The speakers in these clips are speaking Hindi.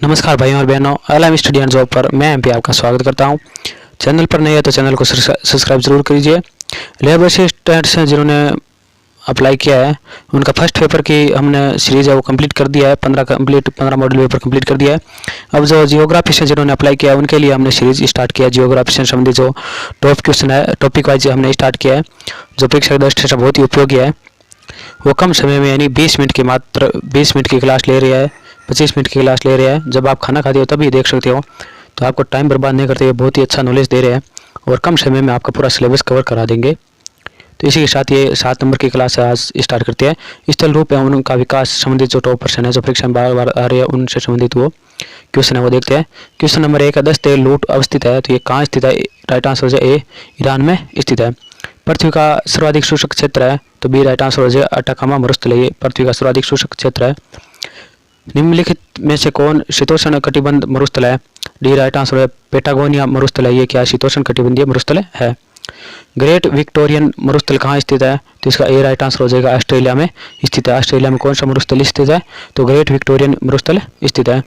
नमस्कार भाइयों और बहनों, एलएम स्टडी एंड जॉब पर मैं एमपी आपका स्वागत करता हूं। चैनल पर नए हैं तो चैनल को सब्सक्राइब जरूर कीजिए। लेबर असिस्टेंट्स हैं जिन्होंने अप्लाई किया है, उनका फर्स्ट पेपर की हमने सीरीज़ है वो कंप्लीट कर दिया है। 15 मॉडल पेपर कंप्लीट कर दिया है। अब जो जियोग्राफी से जिन्होंने अप्लाई किया है उनके लिए हमने सीरीज स्टार्ट किया है। जियोग्राफी से संबंधित जो टॉप क्वेश्चन है टॉपिक वाइज हमने स्टार्ट किया है, जो परीक्षा के दृष्टि से बहुत ही उपयोगी है। वो कम समय में यानी 20 मिनट की क्लास ले रही है, 25 मिनट की क्लास ले रहे हैं। जब आप खाना खाते हो तभी देख सकते हो, तो आपको टाइम बर्बाद नहीं करते हुए बहुत ही अच्छा नॉलेज दे रहे हैं और कम समय में आपका पूरा सिलेबस कवर करा देंगे। तो इसी के साथ ये 7 नंबर की क्लास आज स्टार्ट करते हैं। स्थल रूप है उनका विकास संबंधित जो टॉप पर्सन है, जो परीक्षा में बार बार आ रहे हैं, उनसे संबंधित वो क्वेश्चन है वो देखते हैं। क्वेश्चन नंबर 1 है, दस्ते लूट अवस्थित है, तो ये कहाँ स्थित है? राइट आंसर हो जाए ए, ईरान में स्थित है। पृथ्वी का सर्वाधिक शुष्क क्षेत्र है, तो बी राइट आंसर हो जाए अटाकामा मरुस्थल है, ये पृथ्वी का सर्वाधिक शुष्क क्षेत्र है। निम्नलिखित में से कौन शीतोष्ण कटिबंध मरुस्थल है? डी राइट आंसर है पेटागोनिया मरुस्थल है, ये क्या शीतोष्ण कटिबंधीय मरुस्थल है। ग्रेट विक्टोरियन मरुस्थल कहाँ स्थित है? तो इसका ए राइट आंसर हो जाएगा ऑस्ट्रेलिया में स्थित है। ऑस्ट्रेलिया में कौन सा मरुस्थल स्थित है? तो ग्रेट विक्टोरियन मरुस्थल स्थित है।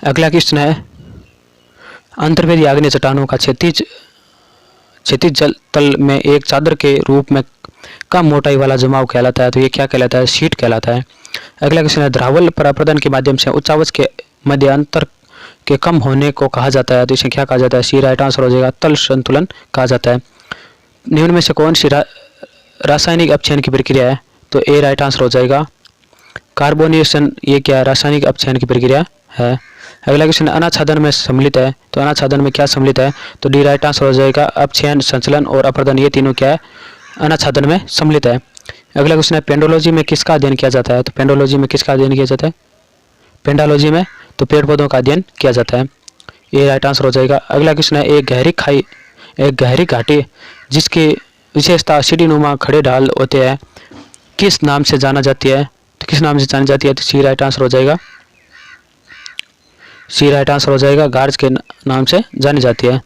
अगला क्वेश्चन है, अंतर्वेदी आग्नेय चट्टानों का क्षैतिज जल तल में एक चादर के रूप में कम मोटाई वाला जमाव कहलाता है, तो ये क्या कहलाता है? शीट कहलाता है। अगला क्वेश्चन है, द्रावल पराप्रदन के माध्यम से उच्चावच के मध्य अंतर के कम होने को कहा जाता है, तो इसे क्या कहा जाता है? सी राइट आंसर हो जाएगा तल संतुलन कहा जाता है। निम्न में से कौन सी रासायनिक अपक्षयन की प्रक्रिया है? तो ए राइट आंसर हो जाएगा कार्बोनेशन, ये क्या रासायनिक अपक्षयन की प्रक्रिया है। अगला क्वेश्चन, अनाच्छादन में सम्मिलित है, तो अनाच्छादन में क्या सम्मिलित है? तो डी राइट आंसर हो जाएगा अपक्षयन, संचलन और अपर्दन, ये तीनों क्या है? अनाच्छादन में सम्मिलित है। अगला क्वेश्चन है, पेंडोलॉजी में किसका अध्ययन किया जाता है? तो पेंडोलॉजी में किसका अध्ययन किया जाता है? पेंडालॉजी में तो पेड़ पौधों का अध्ययन किया जाता है, ये राइट आंसर हो जाएगा। अगला क्वेश्चन है, एक गहरी घाटी जिसकी विशेषता सीढ़ीनुमा खड़े ढाल होते हैं किस नाम से जाना जाती है? तो किस नाम से जानी जाती है? तो सी राइट आंसर हो जाएगा, सी राइट आंसर हो जाएगा गार्ज के नाम से जानी जाती है।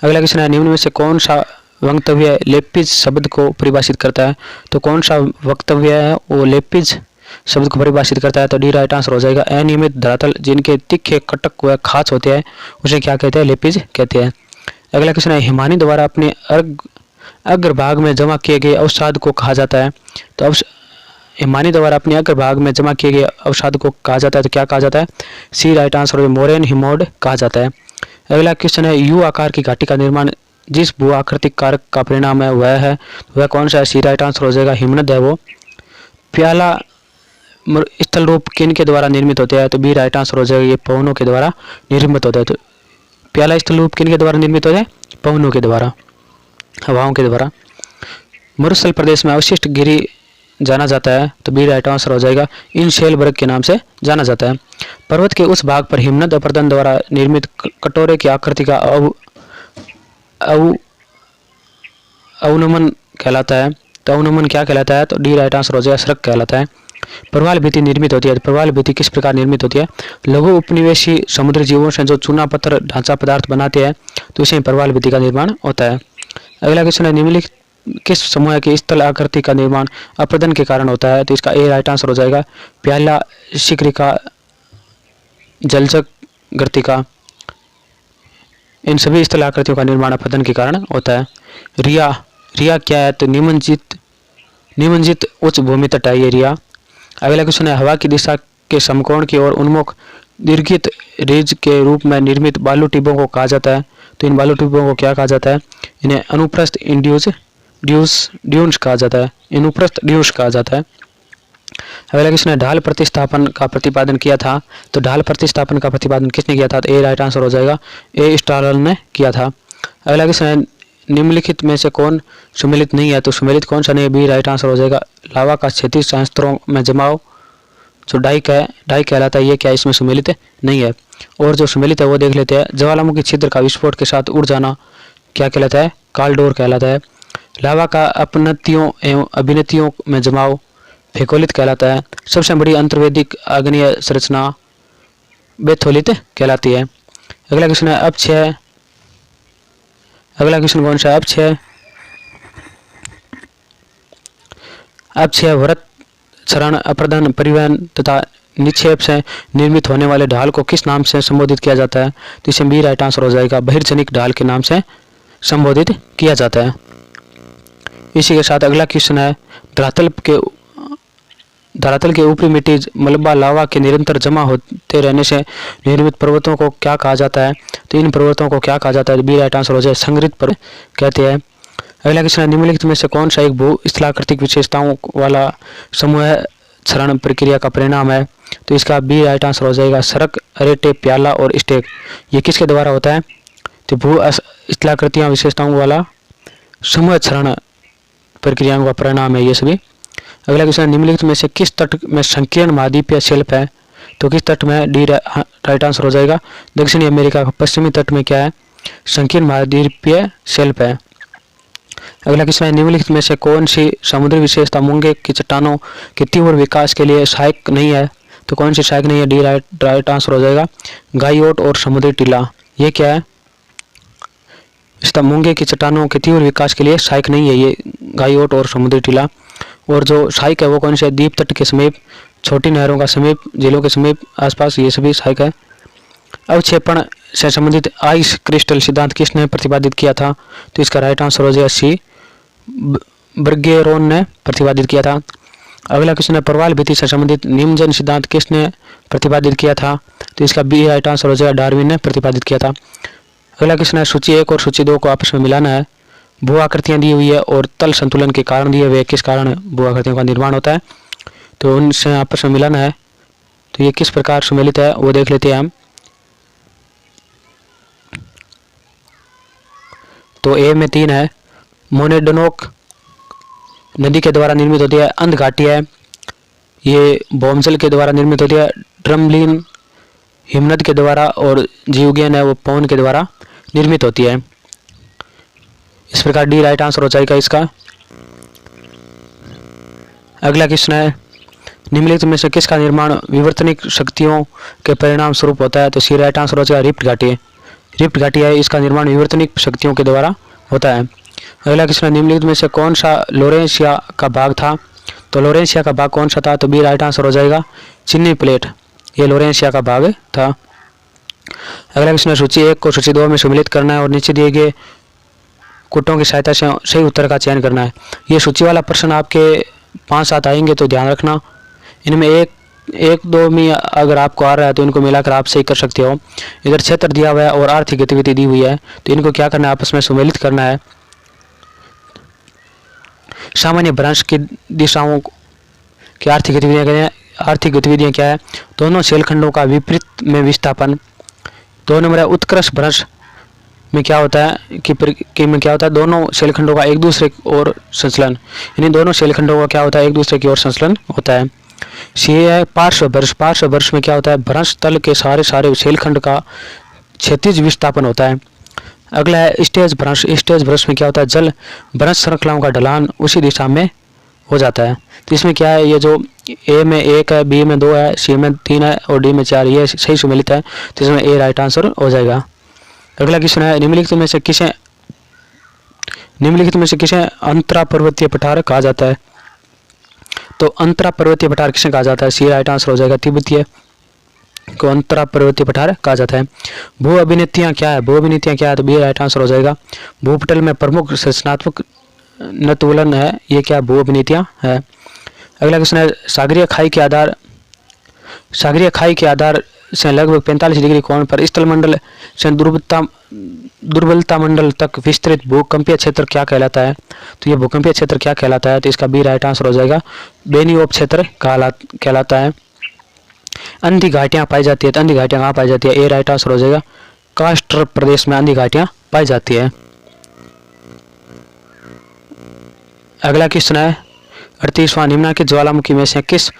अगला क्वेश्चन है, निम्न में से कौन सा वक्तव्य लेपिज शब्द को परिभाषित करता है? तो कौन सा वक्तव्य है वो लेपिज शब्द को परिभाषित करता है? तो डी राइट आंसर हो जाएगा अनियमित धरातल जिनके तीखे कटक व खाच होते हैं उसे क्या कहते हैं? लेपिज कहते हैं। अगला क्वेश्चन है, हिमानी द्वारा अपने अग्रभाग में जमा किए गए अवसाद को कहा जाता है? तो हिमानी द्वारा अपने अग्रभाग में जमा किए गए अवसाद को कहा जाता है, तो क्या कहा जाता है? सी राइट आंसर हो, मोरेन हिमोड कहा जाता है। अगला क्वेश्चन है, यू आकार की घाटी का निर्माण जिस भू आकृतिक कारक का परिणाम है वह कौन सा है? सी राइट आंसर हो जाएगा हिमनद है वो। प्याला स्थल रूप किन के द्वारा निर्मित होते हैं? तो बी राइट आंसर हो जाएगा, ये पवनों के द्वारा निर्मित होता है। तो प्याला स्थल रूप किन के द्वारा निर्मित होते हैं? पवनों के द्वारा, हवाओं के द्वारा। मरुस्थल प्रदेश में अवशिष्ट गिरी जाना जाता है, तो बी राइट आंसर हो जाएगा इन शेलबर्ग के नाम से जाना जाता है। पर्वत के उस भाग पर हिमनद अपर्दन द्वारा निर्मित कटोरे की आकृति का अवनमन कहलाता है, तो अवनमन क्या कहलाता है? तो डी राइट आंसर हो जाएगा सरक कहलाता है। प्रवाल भित्ति निर्मित होती है, तो प्रवाल भित्ति किस प्रकार निर्मित होती है? लघु उपनिवेशी समुद्री जीवों से जो चूना पत्थर ढांचा पदार्थ बनाते हैं, तो इसे प्रवाल भित्ति का निर्माण होता है। अगला क्वेश्चन है, निम्नलिखित किस समूह की स्थल आकृति का निर्माण अपर्दन के कारण होता है? तो इसका ए राइट आंसर हो जाएगा प्याला, शिखरिका, जलचक, गर्तिका, इन सभी स्थल आकृतियों का निर्माण अपर्दन के कारण होता है। रिया क्या है? तो निमंजित उच्च भूमि तट है ये रिया। अगला क्वेश्चन है, हवा की दिशा के समकोण की ओर उन्मुख दीर्घित रेज के रूप में निर्मित बालू टिब्बों को कहा जाता है, तो इन बालू टिब्बों को क्या कहा जाता है? इन्हें अनुप्रस्थ ड्यून्स कहा जाता है, अनुप्रस्थ ड्यून्स कहा जाता है। अगला क्वेश्चन है, ढाल प्रतिस्थापन का प्रतिपादन किया था, तो ढाल प्रतिस्थापन का प्रतिपादन किसने किया था? तो ए राइट आंसर हो जाएगा ए स्टारल ने किया था। अगला क्वेश्चन है, निम्नलिखित में से कौन सुमेलित नहीं है? तो सुमेलित कौन सा नहीं है? बी राइट आंसर हो जाएगा लावा का क्षैतिज संस्तरों में जमाव जो डाई कहलाता है, ये क्या इसमें सुमेलित नहीं है। और जो सुमेलित है वो देख लेते हैं। ज्वालामुखी छिद्र का विस्फोट के साथ उड़ जाना क्या कहलाता है? कालडोर कहलाता है। लावा का अपनतियों एवं अभिनतियों में जमाव फेकोलित कहलाता है। सबसे बड़ी अंतर्वेदिक आग्नेय संरचना बेथोलित कहलाती है। अगला क्वेश्चन है, अपक्षय। अगला क्वेश्चन कौन सा है? अपक्षय व्रत, क्षरण, अप्रदान, परिवहन तथा निक्षेप से निर्मित होने वाले ढाल को किस नाम से संबोधित किया जाता है? तो इसमें बी राइट आंसर हो जाएगा, बहिर्जनिक ढाल के नाम से संबोधित किया जाता है। इसी के साथ अगला क्वेश्चन है, धरातल के ऊपरी मिट्टी, मलबा, लावा के निरंतर जमा होते रहने से निर्मित पर्वतों को क्या कहा जाता है? तो इन पर्वतों को क्या कहा जाता है? बी राइट आंसर हो जाए, संग्रहित पर्वत कहते हैं। अगला क्वेश्चन है, निम्नलिखित में से कौन सा एक भू-स्थलाकृतिक विशेषताओं वाला समूह क्षरण प्रक्रिया का परिणाम है? तो इसका बी राइट आंसर हो जाएगा, सरक, अरेटे, प्याला और स्टेक। ये किसके द्वारा होता है? तो भू-स्थलाकृतियां विशेषताओं वाला समूह क्षरण प्रक्रियाओं का परिणाम है ये सभी। अगला क्वेश्चन, निम्नलिखित में से किस तट में संकीर्ण महाद्वीपीय शेल्फ है? तो किस तट में? डी राइट आंसर हो जाएगा, दक्षिणी अमेरिका का पश्चिमी तट में क्या है? संकीर्ण महाद्वीपीय शेल्फ है। अगला क्वेश्चन है, निम्नलिखित में से कौन सी समुद्री विशेषता मूंगे की चट्टानों के तीव्र विकास के लिए सहायक नहीं है? तो कौन सी सहायक नहीं है? डी राइट आंसर हो जाएगा, गाइयोट और समुद्री टीला। ये क्या है? इसका मूंगे की चट्टानों के तीव्र विकास के लिए सहायक नहीं है ये गाइयोट और समुद्री टीला। और जो सहायक है वो कौन से है? द्वीप तट के समीप, छोटी नहरों का समीप, झीलों के समीप, आसपास, ये सभी सहायक है। अवक्षेपण से संबंधित आइस क्रिस्टल सिद्धांत किसने प्रतिपादित किया था? तो इसका राइट आंसर हो जाएगा सी, ब्रगेरोन ने प्रतिपादित किया था। अगला क्वेश्चन है, प्रवाल भित्ति से संबंधित निम्नजन सिद्धांत किसने प्रतिपादित किया था? तो इसका बी राइट आंसर हो जाएगा, डार्विन ने प्रतिपादित किया था। अगला क्वेश्चन है, सूची 1 और सूची 2 को आपस में मिलाना है। भू आकृतियां दी हुई है और तल संतुलन के कारण दिए हुए, किस कारण भू आकृतियों का निर्माण होता है? तो उनसे आपस में मिलाना है। तो ये किस प्रकार सम्मिलित है वो देख लेते हैं हम। तो ए में 3 है, मोनेडनोक नदी के द्वारा निर्मित होती है, अंध घाटी है, ये बोमजल के द्वारा निर्मित होती है, ड्रमलिन हिमनद के द्वारा, और जीवगेन है वो पवन के द्वारा निर्मित होती है। इस प्रकार डी राइट आंसर हो जाएगा इसका। अगला क्वेश्चन है, निम्नलिखित में से किसका निर्माण विवर्तनिक शक्तियों के परिणाम स्वरूप होता है? तो सी राइट आंसर हो जाएगा, रिफ्ट घाटी। रिफ्ट घाटी है, इसका निर्माण विवर्तनिक शक्तियों के द्वारा होता है। अगला क्वेश्चन है, निम्नलिखित में से कौन सा लोरेंशिया का भाग था? तो लोरेंशिया का भाग कौन सा था? तो बी राइट आंसर हो जाएगा, चीनी प्लेट, ये लोरेंशिया का भाग था। अगला क्वेश्चन है, सूची 1 को सूची 2 में सम्मिलित करना है और नीचे दिए गए कुटों की सहायता से सही उत्तर का चयन करना है। ये सूची वाला प्रश्न आपके 5-7 आएंगे तो ध्यान रखना। इनमें एक दो में अगर आपको आ रहा है तो इनको मिलाकर आप सही कर सकते हो। इधर क्षेत्र दिया हुआ है और आर्थिक गतिविधि दी हुई है, तो इनको क्या करना है? आपस में सम्मिलित करना है। सामान्य भ्रंश की दिशाओं की आर्थिक गतिविधियां क्या है? दोनों शेलखंडों का विपरीत में विस्थापन। 2 नंबर है, उत्कर्ष भ्रंश में क्या होता है कि में क्या होता है? दोनों शेलखंडों का एक दूसरे की ओर संचलन, यानी दोनों शेलखंडों का क्या होता है? एक दूसरे की ओर संचलन होता है। सी है पार्श्व भ्रंश। पार्श्व भ्रंश में क्या होता है? भ्रंश तल के सारे शेलखंड का क्षैतिज विस्थापन होता है। अगला है स्टेज भ्रंश। स्टेज भ्रंश में क्या होता है? जल भ्रंश श्रृंखलाओं का ढलान उसी दिशा में हो जाता है। तो इसमें क्या है? ये जो ए में 1 है, बी में 2 है, सी में 3 है और डी में 4, ये सही सम्मिलित है, तो इसमें ए राइट आंसर हो जाएगा। अगला क्वेश्चन है, निम्नलिखित में से किसे अंतरा पर्वतीय पठार कहा जाता है? तो अंतरा पर्वतीय पठार किसे कहा जाता है? सी राइट आंसर हो जाएगा, तिब्बतीय को अंतरा पर्वतीय पठार कहा जाता है। भू अभिनेतियां क्या है? भू अभिनेतियां क्या है? तो बी राइट आंसर हो जाएगा, भूपटल में प्रमुख संरचनात्मक नतुलन है, ये क्या? भू अभिनेतियां है। अगला क्वेश्चन है, सागरीय खाई के आधार से लगभग 45 डिग्री कोण पर स्थल मंडल से दुर्बलता मंडल तक विस्तृत भूकंपीय क्षेत्र क्या कहलाता है? तो ये भूकंपीय क्षेत्र क्या कहलाता है? तो इसका बी राइट आंसर हो जाएगा, बेनियोप क्षेत्र कहलाता है। अंधी घाटियां पाई जाती है, तो अंधी घाटियां कहाँ पाई जाती है? ए राइट आंसर हो जाएगा, कास्टर प्रदेश में अंधी घाटियां पाई जाती है। अगला क्वेश्चन है 38वां, निम्नलिखित ज्वालामुखी में से किस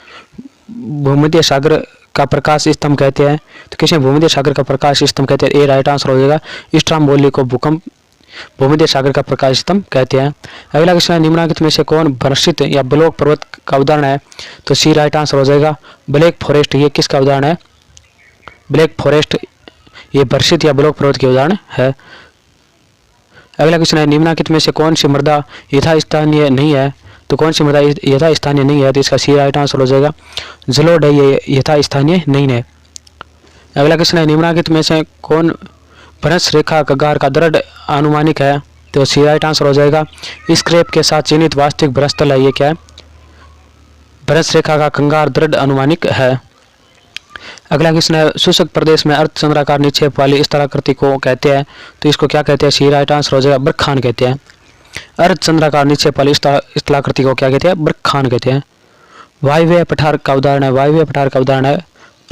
भूमध्य सागर का प्रकाश स्तंभ कहते हैं? तो किसे भूमध्य सागर का प्रकाश स्तंभ कहते हैं? ए राइट आंसर हो जाएगा, स्ट्राम्बोली को भूमध्य सागर का प्रकाश स्तंभ कहते हैं। अगला क्वेश्चन है, निम्नलिखित में से कौन भ्रंशित या ब्लॉक पर्वत का उदाहरण है? तो सी राइट आंसर हो जाएगा, ब्लैक फॉरेस्ट, ये किसका उदाहरण है? ब्लैक फॉरेस्ट ये भ्रंशित या ब्लॉक पर्वत के उदाहरण है। अगला क्वेश्चन है, निम्नलिखित में से कौन सी मृदा यथास्थानीय नहीं है? तो कौन सी मृदा यथा स्थानीय नहीं है, तो इसका सी राइट आंसर हो जाएगा। जलोढ़ है, ये यथा स्थानीय नहीं है। अगला क्वेश्चन है, निम्नलिखित में से कौन भ्रंश रेखा कगार का दृढ़ अनुमानिक है, तो सी राइट आंसर हो जाएगा। स्क्रैप के साथ चिन्हित वास्तविक भ्रंश तल है, ये क्या है, भ्रंश रेखा का कंगार दृढ़ अनुमानिक है। अगला क्वेश्चन है, शुष्क प्रदेश में अर्धचंद्राकार निक्षेप वाली स्थलाकृति को कहते हैं, तो इसको क्या कहते हैं, सी राइट आंसर हो जाएगा, बरखान कहते हैं। अर्धचंद्राकार निक्षेप वाली स्थलाकृति को क्या कहते हैं, बरखान कहते हैं। वायव्य पठार का उदाहरण है, वायव्य पठार का उदाहरण है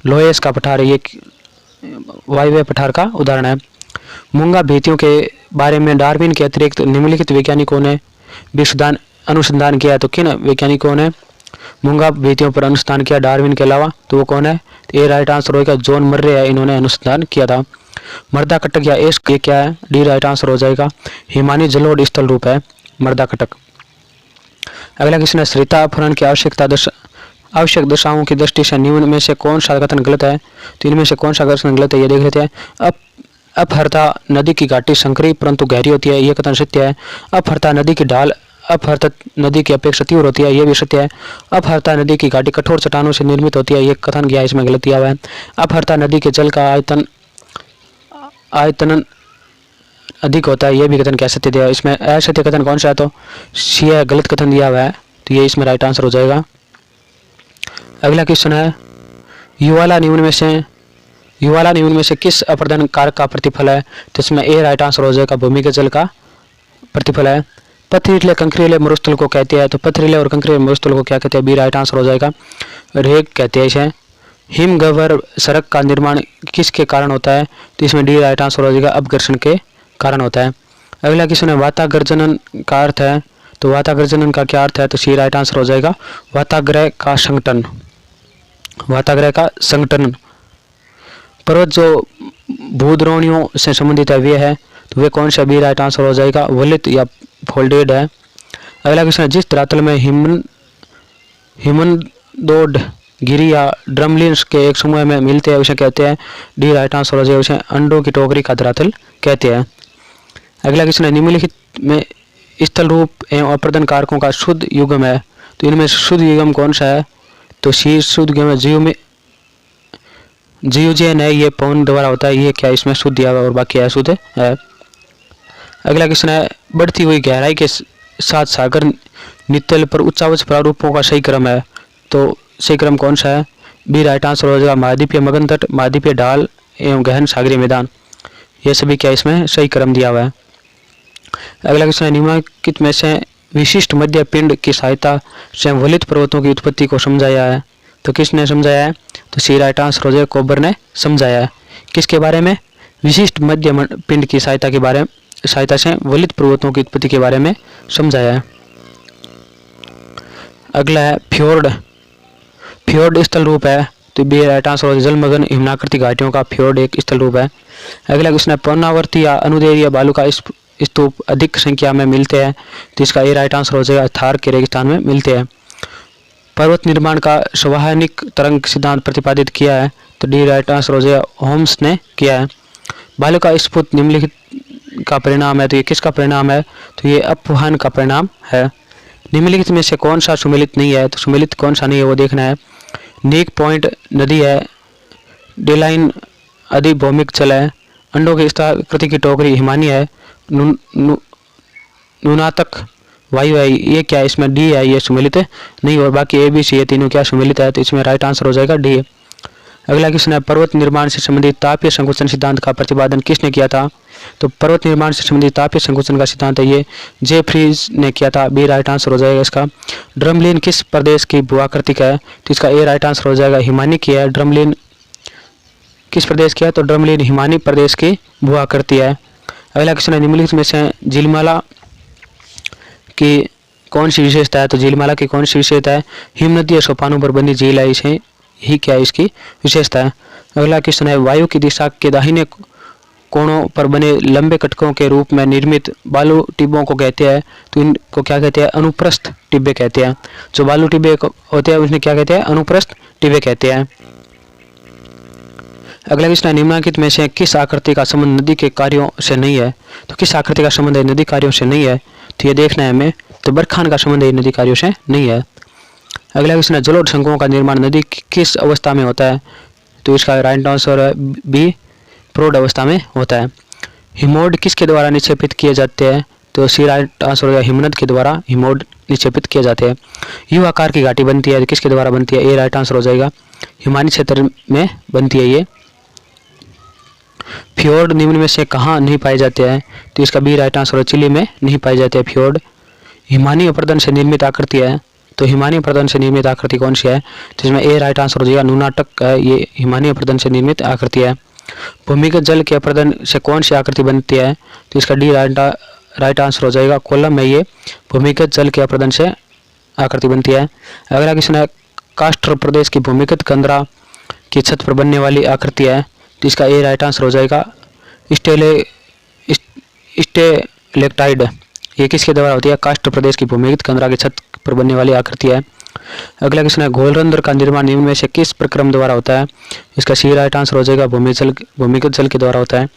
लोहेस का पठार है, ये वायव्य पठार का उदाहरण है। मूंगा भीतियों के बारे में डार्विन के अतिरिक्त निम्नलिखित वैज्ञानिकों ने भी अनुसंधान किया है, तो किन वैज्ञानिकों ने मूंगा भीतियों पर अनुसंधान किया डार्विन के अलावा, तो वो कौन है, ए राइट आंसर होगा, जॉन मर्रे है, इन्होंने अनुसंधान किया था। मृदा कटक या एश ये क्या है, डी राइट आंसर हो जाएगा, हिमानी जलोढ़ स्थल रूप है मृदा कटक। अगला क्वेश्चन है, सरिता अपहरण की आवश्यक दशाओं की दृष्टि से निम्न में से कौन सा कथन गलत है, तो इनमें से कौन सा कथन गलत है, ये देख लेते हैं। अपहरता नदी की घाटी संकरी परंतु गहरी होती है, ये कथन सत्य है। अपहरता नदी की ढाल अपहरता नदी की अपेक्षा तीव्र होती है, ये भी सत्य है। अपहरता नदी की घाटी कठोर चट्टानों से निर्मित होती है, ये कथन गया, इसमें गलत दिया हुआ है। अपहरता नदी के जल का आयतन अधिक होता है, ये भी कथन क्या सत्य दिया है, इसमें असत्य कथन कौन सा है, तो सी है, गलत कथन दिया हुआ है, तो ये इसमें राइट आंसर हो जाएगा। अगला क्वेश्चन है, युवाला निम्न में से किस अपरदन कारक का प्रतिफल है, तो इसमें ए राइट आंसर हो जाएगा, भूमिगत जल का प्रतिफल है। पथरीले कंकरीले मरुस्थल को कहते हैं, तो पथरीले और कंकरीले मरुस्थल को क्या कहते हैं, बी राइट आंसर हो जाएगा, रेग कहते हैं इसे। हिमगह्वर सड़क का निर्माण किसके कारण होता है, तो इसमें डी राइट आंसर हो जाएगा, अपघर्षण के कारण होता है। अगला क्वेश्चन है, वातागर्जनन का अर्थ है, तो वातागर्जनन का क्या अर्थ है, तो सी राइट आंसर हो जाएगा, वाताग्रह का संगठन, वाताग्रह का संगठन। पर्वत जो भूद्रोणियों से संबंधित है वे है, तो वे कौन सा, बी राइट आंसर हो जाएगा, वलित या फोल्डेड है। अगला क्वेश्चन है, जिस धरातल में हिमनदोड गिरी या ड्रमलिन्स के एक समूह में मिलते हैं उसे कहते हैं, डी राइट आंसर हो जाएगा, उसे अंडों की टोकरी का धरातल कहते हैं। अगला क्वेश्चन है, निम्नलिखित में स्थल रूप एवं अपरदन कारकों का शुद्ध युग्म है, तो इनमें शुद्ध युग्म कौन सा है, तो सी शुद्ध युग्म है जीवजैन है, ये पवन द्वारा होता है, ये क्या इसमें शुद्ध दिया हुआ और बाकी अशुद्ध है। अगला क्वेश्चन है, बढ़ती हुई गहराई के साथ सागर नितल पर उच्चावच प्रारूपों का सही क्रम है, तो सही क्रम कौन सा है, बी राइट आंसर हो जाएगा, महाद्वीपीय मगन तट, महाद्वीपीय ढाल एवं गहन सागरीय मैदान, ये सभी क्या इसमें सही क्रम दिया हुआ है। अगला क्वेश्चन है, निम्नलिखित में से विशिष्ट मध्य पिंड की सहायता से वलित पर्वतों की उत्पत्ति को समझाया है, तो किसने समझाया है, तो सी राइट आंसर हो जाएगा, कोबर ने समझाया है। किसके बारे में, विशिष्ट मध्य पिंड की सहायता से वलित पर्वतों की उत्पत्ति के बारे में समझाया है। अगला है, फ्योर्ड स्थल रूप है, तो बी राइट आंसर हो जाएगा, जलमग्न हिमनाकृति घाटियों का फ्योर्ड एक स्थल रूप है। अगला क्वेश्चन है, पर्णावर्ती या अनुदैर्घ्य बालू का स्तूप अधिक संख्या में मिलते हैं, तो इसका ए राइट आंसर हो जाएगा, थार के रेगिस्तान में मिलते हैं। पर्वत निर्माण का संवहनिक तरंग सिद्धांत प्रतिपादित किया है, तो डी राइट आंसर हो जाएगा, होम्स ने किया है। बालू का स्फुट निम्नलिखित का परिणाम है, तो ये किसका परिणाम है, तो ये अपवहन का परिणाम है। निम्नलिखित में से कौन सा सुमेलित नहीं है, तो सुमेलित कौन सा नहीं है वो देखना है। नीक पॉइंट नदी है, डेलाइन अधिभौमिक जल है, अंडों की स्थलाकृति की टोकरी हिमानी है, न्यूनातक वायु है, ये क्या है, इसमें डी है, ये सुमेलित नहीं, और बाकी ए बी सी ये तीनों क्या सुमेलित है, तो इसमें राइट आंसर हो जाएगा डी। अगला क्वेश्चन है, पर्वत निर्माण से संबंधित तापीय संकुचन सिद्धांत का प्रतिपादन किसने किया था, तो पर्वत निर्माण से संबंधित तापीय संकुचन का सिद्धांत है ये जेफ्रीज ने किया था, बी राइट आंसर हो जाएगा इसका। ड्रमलिन किस प्रदेश की भूआकृतिक है, तो इसका ए राइट आंसर हो जाएगा, हिमानी की है। ड्रमलिन किस प्रदेश की है, तो ड्रमलिन हिमानी प्रदेश की भूआकृति है। अगला क्वेश्चन है, निम्नलिखित में से झिलमिला की कौन सी विशेषता है, तो झिलमिला की कौन सी विशेषता है, हिमनदी और सोपानों पर बनी झील है, इसे ही क्या है इसकी विशेषता है। अगला क्वेश्चन है, वायु की दिशा के दाहिने कोणों पर बने लंबे कटकों के रूप में निर्मित बालू टिब्बों को कहते हैं, तो इनको क्या कहते हैं, अनुप्रस्थ टिब्बे कहते हैं। जो बालू टिब्बे होते हैं उन्हें क्या कहते हैं, अनुप्रस्थ टिब्बे कहते हैं। अगला क्वेश्चन है, निम्नलिखित में से किस आकृति का संबंध नदी के कार्यों से नहीं है, तो किस आकृति का संबंध नदी कार्यों से नहीं है, तो ये देखना है हमें। तो बरखान का संबंध नदी कार्यों से नहीं है। अगला क्वेश्चन है जलोढ़ शंकुओं का निर्माण नदी की किस अवस्था में होता है? तो इसका राइट आंसर है बी, प्रौढ़ अवस्था में होता है। हिमोड किसके द्वारा निक्षेपित किए जाते हैं? तो सी राइट आंसर है हिमनद के द्वारा हिमोड निक्षेपित किए जाते हैं। यू आकार की घाटी बनती है, किसके द्वारा बनती है? ए राइट आंसर हो जाएगा, हिमानी क्षेत्र में बनती है ये। फ्योर्ड निम्न में से कहाँ नहीं पाए जाते हैं? तो इसका बी राइट आंसर है, चिली में नहीं पाए जाते हैं फ्योर्ड। हिमानी अपर्दन से निर्मित आकृति है, तो हिमानी अपर्दन से निर्मित आकृति कौन सी है? तो इसमें ए राइट आंसर हो जाएगा, नुनाटक है, ये हिमानी अपर्दन से निर्मित आकृति है। भूमिगत जल के अपर्दन से कौन सी आकृति बनती है? तो इसका डी राइट आंसर हो जाएगा, कोलम में ये भूमिगत जल के अपर्दन से आकृति बनती है। अगला क्वेश्चन है कास्टर प्रदेश की भूमिगत कंदरा की छत पर बनने वाली आकृति है, तो इसका ए राइट आंसर हो जाएगा, स्टेलेक्टाइड। ये किसके द्वारा होती है? कास्टर प्रदेश की भूमिगत कंदरा की छत पर बनने वाली आकृति है। अगला क्वेश्चन है घोलरंध्र का निर्माण निम्न में से किस प्रक्रम द्वारा होता है? इसका सी राइट आंसर हो जाएगा, भूमिगत जल के द्वारा होता है।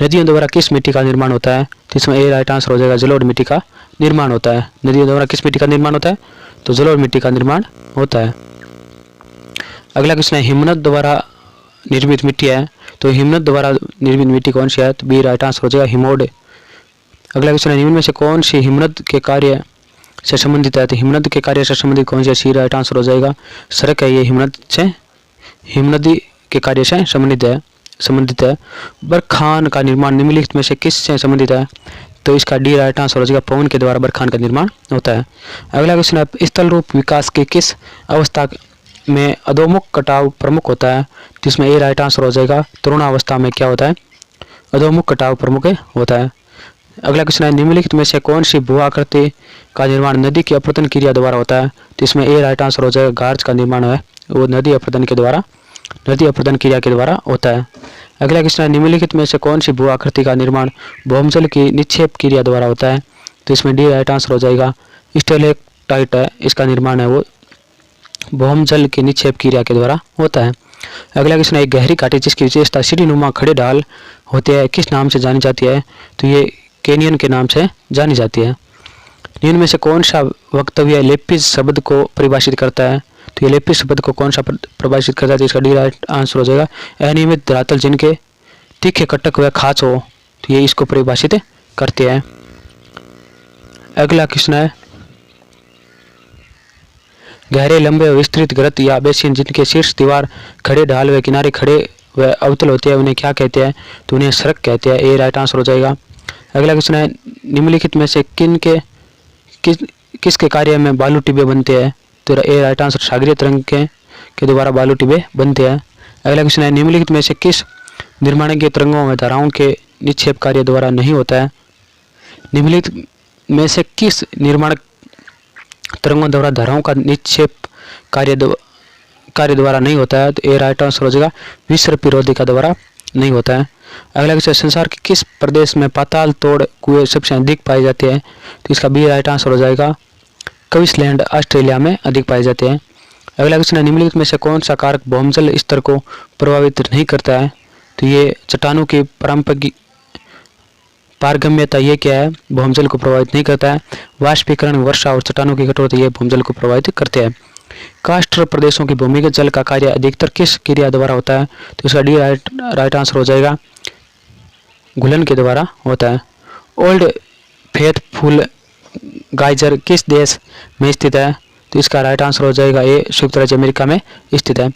नदियों द्वारा किस मिट्टी का निर्माण होता है? तो इसमें ए राइट आंसर हो जाएगा, जलोढ़ मिट्टी का निर्माण होता है। नदियों द्वारा किस मिट्टी का निर्माण होता है? तो जलोढ़ मिट्टी का निर्माण होता है। अगला क्वेश्चन है हिमनद द्वारा निर्मित मिट्टी है, तो हिमनद द्वारा निर्मित मिट्टी कौन सी है? तो बी राइट आंसर हो जाएगा, हिमोड। अगला क्वेश्चन है निम्न में से कौन सी हिमनद के कार्य से संबंधित है? तो हिमनद के कार्य से संबंधित कौन सी है? सी राइट आंसर हो जाएगा, सड़क है, ये हिमनदी के कार्य से संबंधित है। बरखान का निर्माण निम्नलिखित में से किस से संबंधित है? तो इसका डी राइट आंसर हो जाएगा, पवन के द्वारा बरखान का निर्माण होता है। अगला क्वेश्चन है स्थल रूप विकास के किस अवस्था में अधोमुख कटाव प्रमुख होता है? तो इसमें ए राइट आंसर हो जाएगा, तरुणावस्था में क्या होता है? अधोमुख कटाव प्रमुख होता है। अगला क्वेश्चन है निम्नलिखित में से कौन सी भू आकृति का निर्माण नदी की अपरदन क्रिया द्वारा होता है? तो इसमें ए राइट आंसर हो जाएगा, गार्ज का निर्माण है वो नदी अपरदन क्रिया के द्वारा होता है। अगला क्वेश्चन है निम्नलिखित में से कौन सी भू आकृति का निर्माण भौमजल की निक्षेप क्रिया द्वारा होता है? तो इसमें डी राइट आंसर हो जाएगा, स्टेलेक्टाइट है, इसका निर्माण है वो भौमजल की निक्षेप क्रिया के द्वारा होता है। अगला क्वेश्चन है एक गहरी घाटी जिसकी विशेषता सीढ़ीनुमा खड़े ढाल होते हैं किस नाम से जानी जाती है? तो ये कैनियन के नाम से जानी जाती है। निम्न में से कौन सा वक्तव्य लेपिज शब्द को परिभाषित करता है? तो ये लेपिज शब्द को कौन सा परिभाषित करता है? तो इसका डी राइट आंसर हो जाएगा, अनियमित धरातल जिनके तीखे कटक व खाच हो, तो ये इसको परिभाषित करते हैं। अगला क्वेश्चन है गहरे लंबे विस्तृत ग्रत या बेसिन जिनके शीर्ष दीवार खड़े ढाल व किनारे खड़े व अवतल होते हैं उन्हें क्या कहते हैं? तो उन्हें सड़क कहते हैं, ए राइट आंसर हो जाएगा। अगला क्वेश्चन है निम्नलिखित में से किसके कार्य में बालू टिब्बे बनते हैं? तो ए राइट आंसर, सागरीय तरंग के द्वारा बालू टिब्बे बनते हैं। अगला क्वेश्चन है निम्नलिखित में से किस निर्माणकीय तरंगों में धाराओं के निक्षेप कार्य द्वारा नहीं होता है? निम्नलिखित में से किस निर्माण तरंगों द्वारा धाराओं का निक्षेप कार्य द्वारा नहीं होता है? तो ए राइट आंसर हो जाएगा, विसर्पिरोधिका द्वारा नहीं होता है। अगला क्वेश्चन संसार के किस प्रदेश में पाताल तोड़ कुएं सबसे अधिक पाए जाते हैं? तो इसका बी राइट आंसर हो जाएगा, क्वींसलैंड ऑस्ट्रेलिया में अधिक पाए जाते हैं। अगला क्वेश्चन है निम्नलिखित में से कौन सा कारक भौमजल स्तर को प्रभावित नहीं करता है? तो ये चट्टानों की पारगम्यता ये क्या है? भौमजल को प्रभावित नहीं करता है। वाष्पीकरण, वर्षा और चट्टानों की कठोरता ये भूमजल को प्रभावित करते हैं। कास्टर प्रदेशों की भूमिगत जल का कार्य अधिकतर किस क्रिया द्वारा होता है? तो इसका डी राइट आंसर हो जाएगा, घुलन के द्वारा होता है। ओल्ड फेथफुल गाइजर किस देश में स्थित है? तो इसका राइट आंसर हो जाएगा, ए संयुक्त राज्य अमेरिका में स्थित है।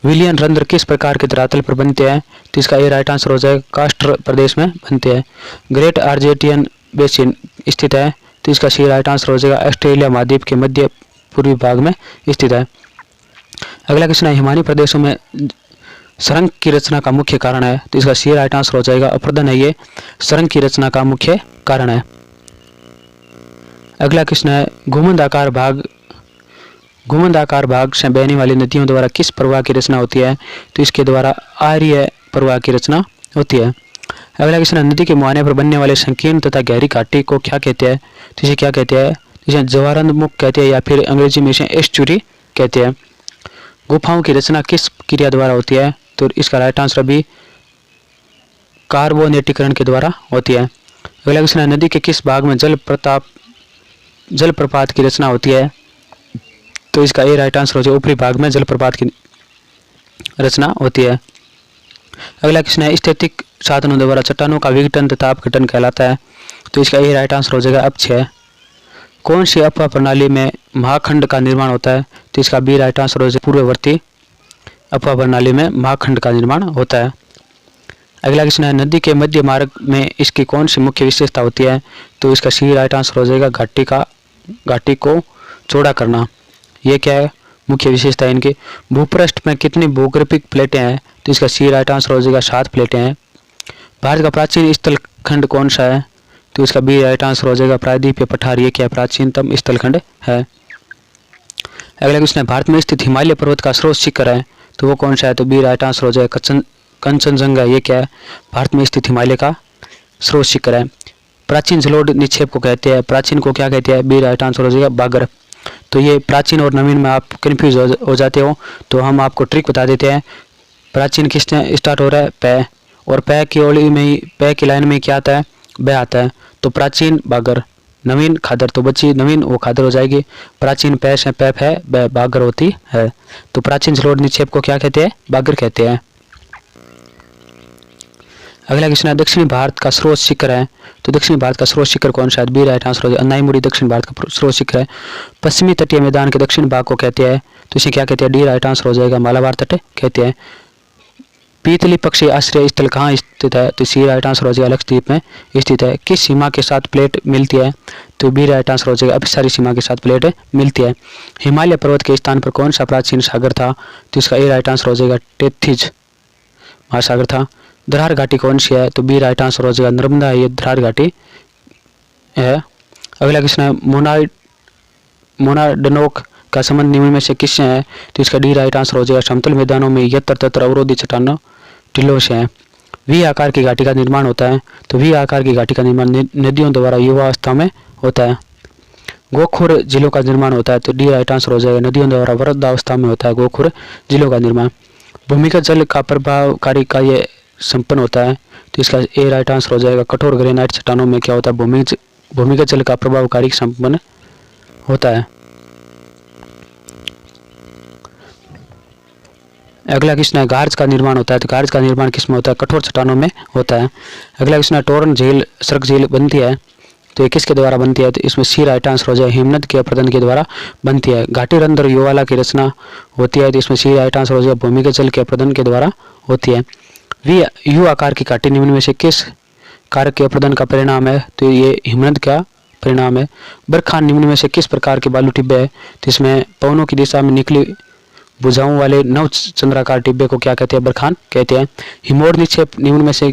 विलियन रंध्र किस प्रकार के धरातल पर बनते हैं? तो इसका ए राइट आंसर हो जाएगा, कास्टर प्रदेश में बनते हैं। ग्रेट आर्जेंटियन बेसिन स्थित है, तो इसका सी राइट आंसर हो जाएगा, ऑस्ट्रेलिया महाद्वीप के मध्य पूर्वी भाग में स्थित है। अगला क्वेश्चन है हिमानी प्रदेशों में सुरंग की रचना का मुख्य कारण है? तो इसका सी राइट आंसर हो जाएगा, अपर्दन है ये सुरंग की रचना का मुख्य कारण है। अगला क्वेश्चन है घुमंद आकार भाग से बहने वाली नदियों द्वारा किस प्रवाह की रचना होती है? तो इसके द्वारा आर्य प्रवाह की रचना होती है। अगला क्वेश्चन है नदी के मुहाने पर बनने वाले संकीर्ण तथा गहरी घाटी को क्या कहते हैं? तो इसे क्या कहते हैं? इसे जवारंधमुख कहते हैं या फिर अंग्रेजी में इसे एस्चुरी कहते हैं। गुफाओं की रचना किस क्रिया द्वारा होती है? तो इसका राइट आंसर भी कार्बोनेटीकरण के द्वारा होती है। अगला क्वेश्चन है नदी के किस भाग में जल प्रताप जलप्रपात की रचना होती है, तो इसका ए राइट आंसर हो जाएगा। ऊपरी भाग में जलप्रपात की रचना होती है। अगला क्वेश्चन है, स्थैतिक साधनों द्वारा चट्टानों का विघटन तथा अपघटन कहलाता है, तो इसका ए राइट आंसर हो जाएगा अपक्षय है। कौन सी अफवाह प्रणाली में महाखंड का निर्माण होता है, तो इसका बी राइट आंसर हो जाएगा। पूर्ववर्ती अफवाह प्रणाली में महाखंड का निर्माण होता है। अगला क्वेश्चन है, नदी के मध्य मार्ग में इसकी कौन सी मुख्य विशेषता होती है, तो इसका सी राइट आंसर हो जाएगा। घाटी को चौड़ा करना। ये क्या है मुख्य विशेषता है इनकी। भूपृष्ठ में कितनी भूगर्भिक प्लेटें हैं, तो इसका सी राइट आंसर हो जाएगा 7 प्लेटें हैं। भारत का प्राचीन स्थलखंड कौन सा है, तो इसका बी राइट आंसर हो जाएगा प्रायद्वीपीय पठार। ये क्या है प्राचीनतम स्थलखंड है। अगला क्वेश्चन है, भारत में स्थित हिमालय पर्वत का सर्वोच्च शिखर है, तो वो कौन सा है, तो बी राइट आंसर हो जाएगा कंचनजंगा। ये क्या है भारत में स्थित हिमालय का सर्वोच्च शिखर है। प्राचीन जलोढ़ निक्षेप को कहते हैं, प्राचीन को क्या कहते हैं, बी राइट आंसर हो जाएगा बागर। तो ये प्राचीन और नवीन में आप कन्फ्यूज हो जाते हो, तो हम आपको ट्रिक बता देते हैं। प्राचीन किसने स्टार्ट हो रहा है, पै, और पै की ओली में ही पै की लाइन में क्या आता है, ब आता है, तो प्राचीन बागर। नवीन खादर, तो बच्ची नवीन वो खादर हो जाएगी। प्राचीन पै से पैप है, ब बागर होती है। तो प्राचीन जलोढ़ निक्षेप को क्या कहते हैं, बागर कहते हैं। अगला क्वेश्चन है, दक्षिणी भारत का सर्वोच्च शिखर है, तो दक्षिणी भारत का सर्वोच्च शिखर कौन सा है, बी राइट आंसर हो जाएगा अन्नाईमुड़ी दक्षिण भारत का सर्वोच्च शिखर है। पश्चिमी तटीय मैदान के दक्षिण भाग को कहते हैं, तो इसे क्या कहते हैं, डी राइट आंसर हो जाएगा मालाबार तट कहते हैं। पीतली पक्षी आश्रय स्थल कहाँ स्थित है, तो सी राइट आंसर हो जाएगा लक्षद्वीप में स्थित है। किस सीमा के साथ प्लेट मिलती है, तो बी राइट आंसर हो जाएगा अभिसारी सीमा के साथ प्लेट मिलती है। हिमालय पर्वत के स्थान पर कौन सा प्राचीन सागर था, तो इसका ए राइट आंसर हो जाएगा टेथिज महासागर था। द्रार घाटी कौन सी है, तो बी राइट आंसर हो जाएगा नर्मदा, ये द्रार घाटी है। अगला क्वेश्चन है, मोनाडनोक का संबंध निम्न में से किससे है, तो इसका डी राइट आंसर हो जाएगा समतल मैदानों में यत्र तत्र अवरोधी चट्टानों टिल्लों से है। वी आकार की घाटी का निर्माण होता है, तो वी आकार की घाटी का निर्माण नदियों द्वारा युवावस्था में होता है। गोखुर जिलों का निर्माण होता है, तो डी राइट आंसर हो जाएगा नदियों द्वारा वृद्धावस्था में होता है गोखुर जिलों का निर्माण। भूमिगत जल का प्रभावकारी का ये संपन्न होता है, तो इसका ए राइट आंसर हो जाएगा कठोर ग्रेनाइट चट्टानों में क्या होता है, भूमिगत जल का प्रभावकारी संपन्न होता है। अगला क्वेश्चन है, गार्ज का निर्माण होता है, तो गार्ज का निर्माण किसमें होता है, कठोर चट्टानों में होता है। अगला क्वेश्चन है, टोरन झील सर्क झील बनती है, तो ये किसके द्वारा बनती है, तो इसमें सी राइट आंसर हो जाए हिमनद के अपर्दन के द्वारा बनती है। घाटी रंध्र युवाला की रचना होती है, तो इसमें सी राइट आंसर हो जाए भूमिगत जल के अपर्दन के द्वारा होती है। वी यू आकार की घाटी निम्न में से किस कारक के अपर्दन का परिणाम है, तो ये हिमनद का परिणाम है। बरखान निम्न में से किस प्रकार के बालू टिब्बे है, तो इसमें पवनों की दिशा में निकली भुजाओं वाले नव चंद्राकार टिब्बे को क्या कहते हैं, बरखान कहते हैं। हिमोड़ निक्षेप निम्न में से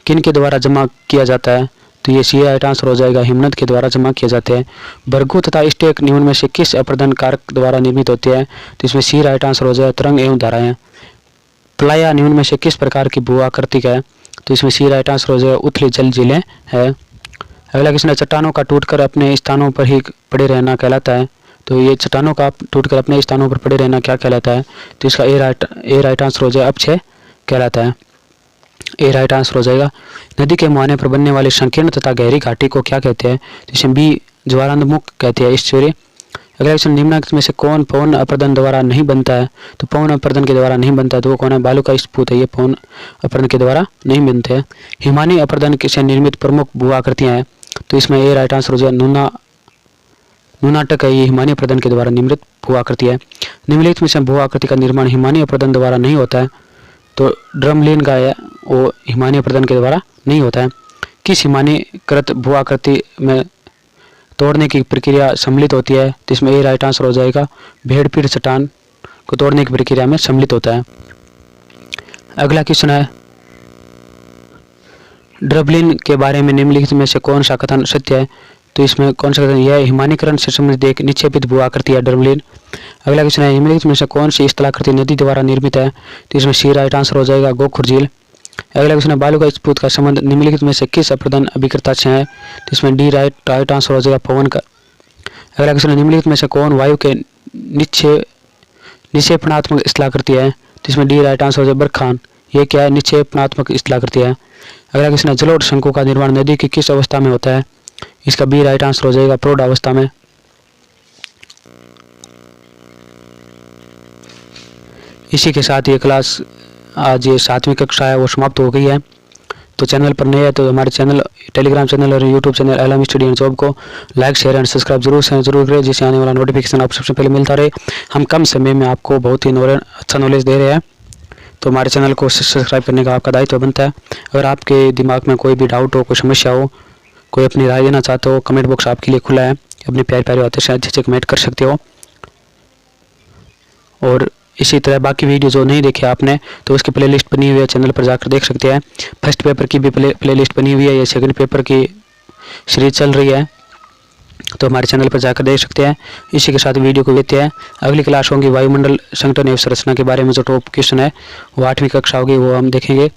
किन के द्वारा जमा किया जाता है, तो ये सी राइट आंसर हो जाएगा हिमनद के द्वारा जमा किए जाते हैं। भरगू तथा स्टेक निम्न में से किस अपर्दन कारक द्वारा निर्मित होते हैं, तो इसमें सी राइट आंसर हो जाएगा तरंग एवं धाराएं। प्लाया निम्न में से किस प्रकार की भू आकृति का है, तो इसमें सी राइट आंसर हो जाएगा उथली जल झीलें है। अगला क्वेश्चन है, चट्टानों का टूटकर अपने स्थानों पर ही पड़े रहना कहलाता है, तो ये चट्टानों का टूटकर अपने स्थानों पर पड़े रहना क्या कहलाता है, तो इसका ए राइट आंसर हो जाएगा अपक्षय कहलाता है। ए राइट आंसर हो जाएगा। नदी के मुहाने पर बनने वाली संकीर्ण तथा गहरी घाटी को क्या कहते हैं, तो इसे बी ज्वारांतमुख कहते हैं ईश्वरी। अगला क्वेश्चन, निम्नलिखित में से कौन पवन अपर्दन द्वारा नहीं बनता है, तो पवन अपर्दन के द्वारा नहीं बनता है, तो वो कौन है, बालू का स्फूत है, ये पवन अपर्दन के द्वारा नहीं बनते हैं। हिमानी अपर्दन से निर्मित प्रमुख भू आकृतियां हैं, तो इसमें ए राइट आंसर हो जाएगा नुनाटक है, ये हिमानी अपर्दन के द्वारा निर्मित भू आकृति है। निम्नलिखित में से भू आकृति का निर्माण हिमानी अपर्दन द्वारा नहीं होता है, तो ड्रमलिन का है वो हिमानी अपर्दन के द्वारा नहीं होता है। किस हिमानीकृत भू आकृति में तोड़ने की प्रक्रिया सम्मिलित होती है, तो इसमें ए राइट आंसर हो जाएगा भेड़पीढ़ चट्टान को तोड़ने की प्रक्रिया में सम्मिलित होता है। अगला क्वेश्चन है, ड्रबलिन के बारे में निम्नलिखित में से कौन सा कथन सत्य है, तो इसमें कौन सा कथन, यह हिमानीकरण से संबंधित एक निक्षेपित भू आकृति है ड्रबलिन। अगला क्वेश्चन है, निम्नलिखित में से कौन सी स्थलाकृति नदी द्वारा निर्मित है, तो इसमें सी राइट आंसर हो जाएगा गोखुर झील। अगला क्वेश्चन है, बालू का स्फूत का संबंध निम्नलिखित में से किस अपर्दन अभिकर्ता से है, तो इसमें डी राइट आंसर हो जाएगा पवन का। अगला क्वेश्चन है, निम्नलिखित में से कौन वायु के निक्षेपणात्मक स्थलाकृति है, तो इसमें डी राइट आंसर हो जाएगा बरखान, ये क्या है, निक्षेपणात्मक स्थलाकृति है। अगला क्वेश्चन है, जलोढ़ शंकु का निर्माण नदी की किस अवस्था में होता है, इसका बी राइट आंसर हो जाएगा प्रौढ़ अवस्था में इसी के साथ ये क्लास आज ये 7वीं कक्षा है वो समाप्त हो गई है। तो चैनल पर नए है तो हमारे चैनल टेलीग्राम चैनल और YouTube channel LM study and job को लाइक शेयर एंड सब्सक्राइब जरूर करें, जिससे आने वाला नोटिफिकेशन आप सबसे पहले मिलता रहे। हम कम समय में आपको बहुत ही अच्छा नॉलेज दे रहे हैं, तो हमारे चैनल को सब्सक्राइब करने का आपका दायित्व बनता है। अगर आपके दिमाग में कोई भी डाउट हो, कोई समस्या हो, कोई अपनी राय देना चाहते हो, कमेंट बॉक्स आपके लिए खुला है, अपने प्यारे प्यारे बातें से अच्छे से कमेंट कर सकते हो। और इसी तरह बाकी वीडियो जो नहीं देखे आपने तो उसकी प्लेलिस्ट बनी हुई है, चैनल पर जाकर देख सकते हैं। फर्स्ट पेपर की भी प्लेलिस्ट बनी हुई है, या सेकंड पेपर की सीरीज चल रही है, तो हमारे चैनल पर जाकर देख सकते हैं। इसी के साथ वीडियो को लेते हैं। अगली क्लास होगी वायुमंडल संगठन एवं संरचना के बारे में, जो टॉप क्वेश्चन है वो 8वीं कक्षा होगी, वो हम देखेंगे।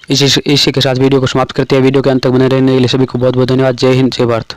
इसी के साथ वीडियो को समाप्त करते हैं। वीडियो के अंत तक बने रहने के लिए सभी को बहुत बहुत धन्यवाद। जय हिंद, जय भारत।